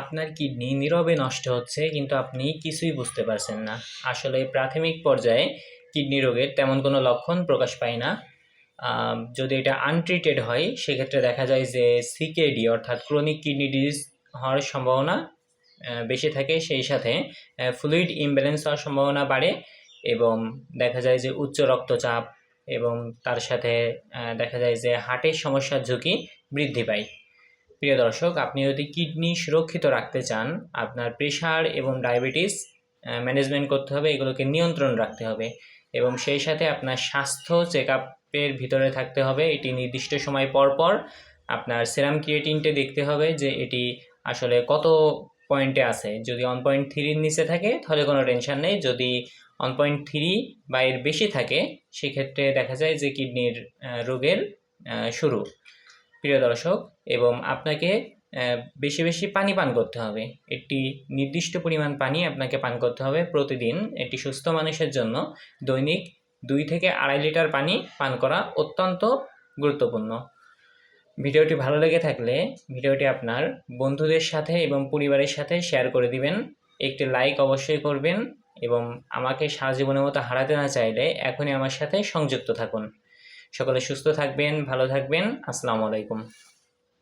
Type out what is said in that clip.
আপনার কিডনি নীরবে নষ্ট হচ্ছে কিন্তু আপনি কিছুই বুঝতে পারছেন না। আসলে প্রাথমিক পর্যায়ে কিডনি রোগের তেমন কোনো লক্ষণ প্রকাশ পায় না। যদি এটা আনট্রিটেড হয় সেক্ষেত্রে দেখা যায় যে সিকেডি অর্থাৎ ক্রনিক কিডনি ডিজিজ হওয়ার সম্ভাবনা বেশি থাকে। সেই সাথে ফ্লুইড ইমব্যালেন্স হওয়ার সম্ভাবনা বাড়ে এবং দেখা যায় যে উচ্চ রক্তচাপ এবং তার সাথে দেখা যায় যে হার্টের সমস্যার ঝুঁকি বৃদ্ধি পায়। প্রিয় দর্শক, আপনি যদি কিডনি সুরক্ষিত রাখতে চান, আপনার প্রেশার এবং ডায়াবেটিস ম্যানেজমেন্ট করতে হবে, এগুলোকে নিয়ন্ত্রণ রাখতে হবে এবং সেই সাথে আপনার স্বাস্থ্য চেক আপের ভিতরে থাকতে হবে। এটি নির্দিষ্ট সময় পর পর আপনার সেরাম ক্রিয়েটিনটা দেখতে হবে যে এটি আসলে কত পয়েন্টে আছে। যদি 1.3-র নিচে থাকে তাহলে কোনো টেনশন নেই, যদি 1.3 বা এর বেশি থাকে সেক্ষেত্রে দেখা যায় যে কিডনির রোগের শুরু। প্রিয় দর্শক, এবং আপনাকে বেশি বেশি পানি পান করতে হবে। একটি নির্দিষ্ট পরিমাণ পানি আপনাকে পান করতে হবে প্রতিদিন। একটি সুস্থ মানুষের জন্য দৈনিক 2 থেকে 2.5 লিটার পানি পান করা অত্যন্ত গুরুত্বপূর্ণ। ভিডিওটি ভালো লেগে থাকলে ভিডিওটি আপনার বন্ধুদের সাথে এবং পরিবারের সাথে শেয়ার করে দিবেন। একটি লাইক অবশ্যই করবেন এবং আমাকে সারা জীবনের মতো হারাতে না চাইলে এখনই আমার সাথে সংযুক্ত থাকুন। সকলে সুস্থ থাকবেন, ভালো থাকবেন। আসসালামু আলাইকুম।